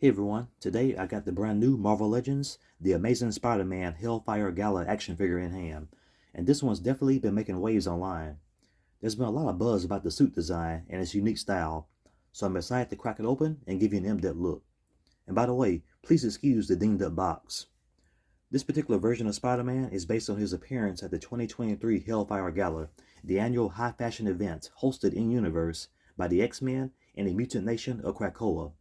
Hey everyone, today I got the brand new Marvel Legends, the Amazing Spider-Man Hellfire Gala action figure in hand, and this one's definitely been making waves online. There's been a lot of buzz about the suit design and its unique style, so I'm excited to crack it open and give you an in-depth look. And by the way, please excuse the dinged up box. This particular version of Spider-Man is based on his appearance at the 2023 Hellfire Gala, the annual high fashion event hosted in-universe by the X-Men and the mutant nation of Krakoa.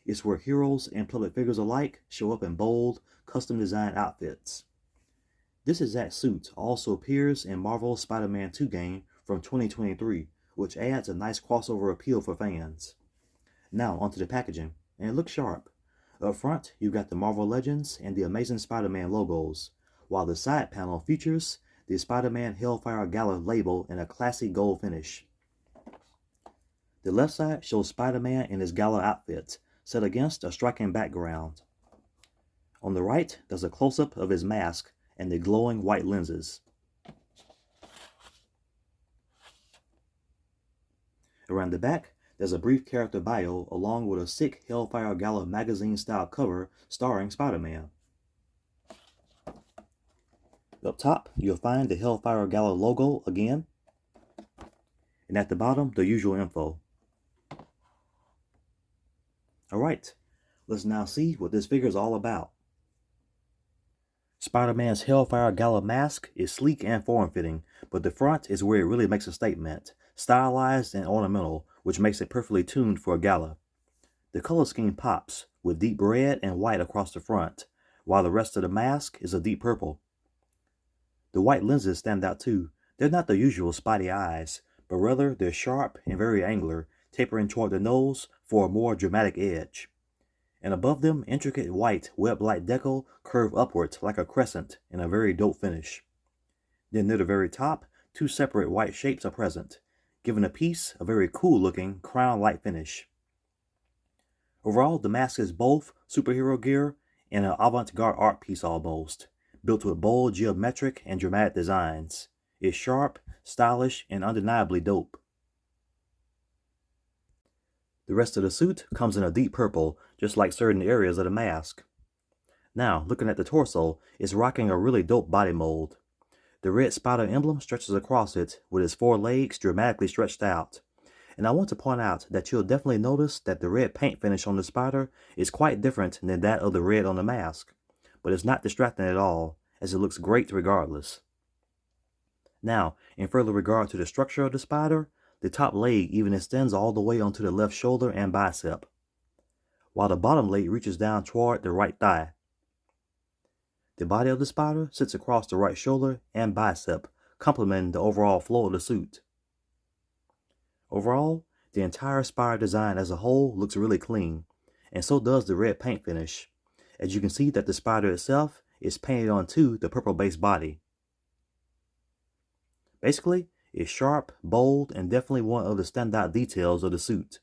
It's where heroes and public figures alike show up in bold, custom-designed outfits. This exact suit also appears in Marvel's Spider-Man 2 game from 2023, which adds a nice crossover appeal for fans. Now onto the packaging, and it looks sharp. Up front, you've got the Marvel Legends and the Amazing Spider-Man logos, while the side panel features the Spider-Man Hellfire Gala label in a classy gold finish. The left side shows Spider-Man in his gala outfit, set against a striking background. On the right, there's a close-up of his mask and the glowing white lenses. Around the back, there's a brief character bio along with a sick Hellfire Gala magazine-style cover starring Spider-Man. Up top, you'll find the Hellfire Gala logo again, and at the bottom, the usual info. Alright, let's now see what this figure is all about. Spider-Man's Hellfire Gala mask is sleek and form-fitting, but the front is where it really makes a statement, stylized and ornamental, which makes it perfectly tuned for a gala. The color scheme pops, with deep red and white across the front, while the rest of the mask is a deep purple. The white lenses stand out too. They're not the usual Spidey eyes, but rather they're sharp and very angular, tapering toward the nose for a more dramatic edge. And above them, intricate white web-like decal curve upwards like a crescent in a very dope finish. Then near the very top, two separate white shapes are present, giving the piece a very cool-looking crown-like finish. Overall, the mask is both superhero gear and an avant-garde art piece almost, built with bold geometric and dramatic designs. It's sharp, stylish, and undeniably dope. The rest of the suit comes in a deep purple, just like certain areas of the mask. Now, looking at the torso, it's rocking a really dope body mold. The red spider emblem stretches across it, with its four legs dramatically stretched out. And I want to point out that you'll definitely notice that the red paint finish on the spider is quite different than that of the red on the mask. But it's not distracting at all, as it looks great regardless. Now, in further regard to the structure of the spider, the top leg even extends all the way onto the left shoulder and bicep, while the bottom leg reaches down toward the right thigh. The body of the spider sits across the right shoulder and bicep, complementing the overall flow of the suit. Overall, the entire spider design as a whole looks really clean, and so does the red paint finish, as you can see that the spider itself is painted onto the purple-based body. Basically, it's sharp, bold, and definitely one of the standout details of the suit.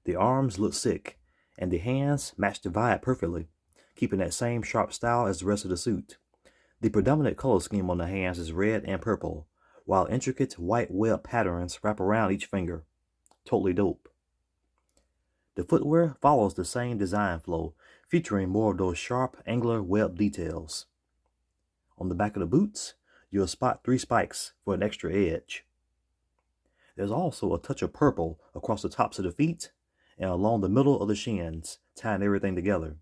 The arms look sick, and the hands match the vibe perfectly, keeping that same sharp style as the rest of the suit. The predominant color scheme on the hands is red and purple, while intricate white web patterns wrap around each finger. Totally dope. The footwear follows the same design flow, featuring more of those sharp, angular web details. On the back of the boots, you'll spot 3 spikes for an extra edge. There's also a touch of purple across the tops of the feet and along the middle of the shins, tying everything together.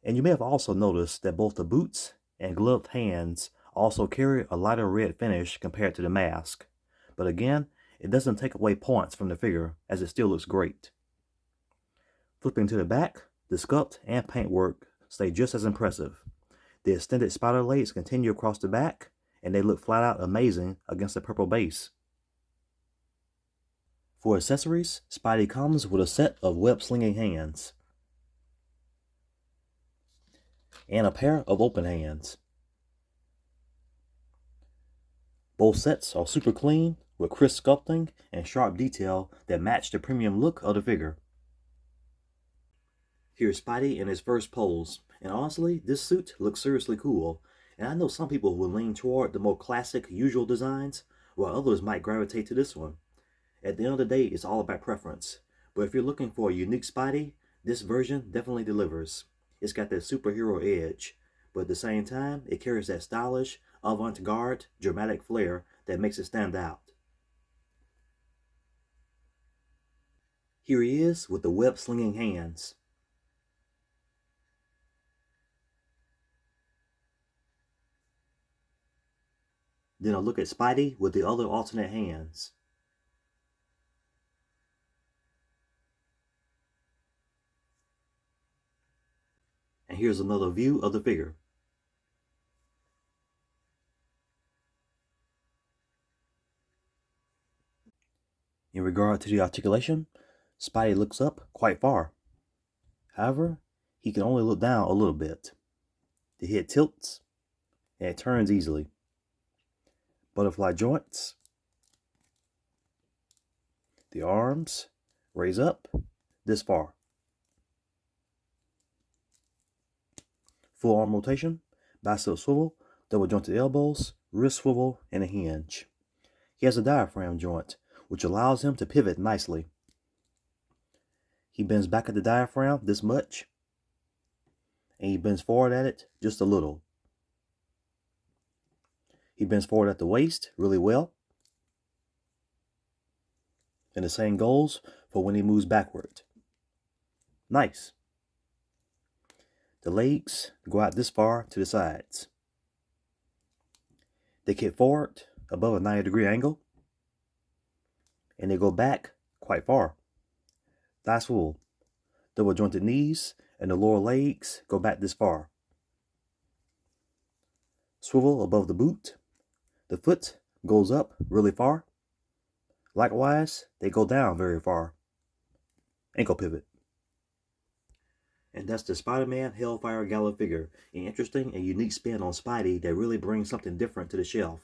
And you may have also noticed that both the boots and gloved hands also carry a lighter red finish compared to the mask. But again, it doesn't take away points from the figure, as it still looks great. Flipping to the back, the sculpt and paintwork stay just as impressive. The extended spider legs continue across the back, and they look flat out amazing against the purple base. For accessories, Spidey comes with a set of web-slinging hands and a pair of open hands. Both sets are super clean, with crisp sculpting and sharp detail that match the premium look of the figure. Here's Spidey in his first pose, and honestly, this suit looks seriously cool, and I know some people will lean toward the more classic, usual designs, while others might gravitate to this one. At the end of the day, it's all about preference. But if you're looking for a unique Spidey, this version definitely delivers. It's got that superhero edge, but at the same time, it carries that stylish, avant-garde, dramatic flair that makes it stand out. Here he is with the web-slinging hands. Then a look at Spidey with the other alternate hands. And here's another view of the figure. In regard to the articulation, Spidey looks up quite far. However, he can only look down a little bit. The head tilts and it turns easily. Butterfly joints. The arms raise up this far. Full arm rotation, bicep swivel, double jointed elbows, wrist swivel, and a hinge. He has a diaphragm joint, which allows him to pivot nicely. He bends back at the diaphragm this much, and he bends forward at it just a little. He bends forward at the waist really well. And the same goes for when he moves backward. Nice. The legs go out this far to the sides. They kick forward above a 90-degree angle. And they go back quite far. Thigh swivel. Double jointed knees and the lower legs go back this far. Swivel above the boot. The foot goes up really far. Likewise, they go down very far. Ankle pivot. And that's the Spider-Man Hellfire Gala figure, an interesting and unique spin on Spidey that really brings something different to the shelf.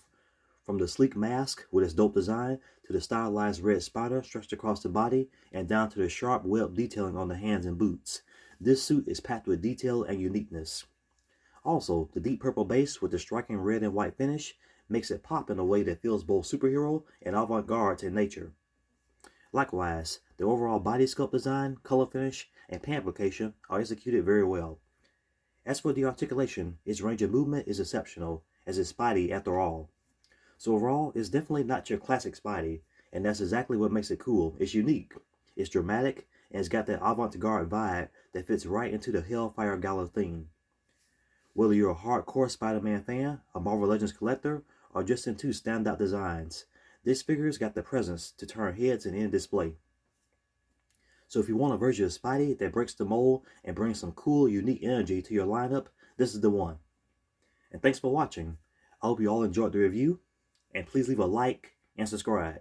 From the sleek mask with its dope design, to the stylized red spider stretched across the body, and down to the sharp web detailing on the hands and boots. This suit is packed with detail and uniqueness. Also, the deep purple base with the striking red and white finish makes it pop in a way that feels both superhero and avant-garde in nature. Likewise, the overall body sculpt design, color finish, and paint application are executed very well. As for the articulation, its range of movement is exceptional, as is Spidey after all. So overall, it's definitely not your classic Spidey, and that's exactly what makes it cool. It's unique, it's dramatic, and it's got that avant-garde vibe that fits right into the Hellfire Gala theme. Whether you're a hardcore Spider-Man fan, a Marvel Legends collector, or just into standout designs, this figure's got the presence to turn heads and end display. So if you want a version of Spidey that breaks the mold and brings some cool, unique energy to your lineup, this is the one. And thanks for watching. I hope you all enjoyed the review, and please leave a like and subscribe.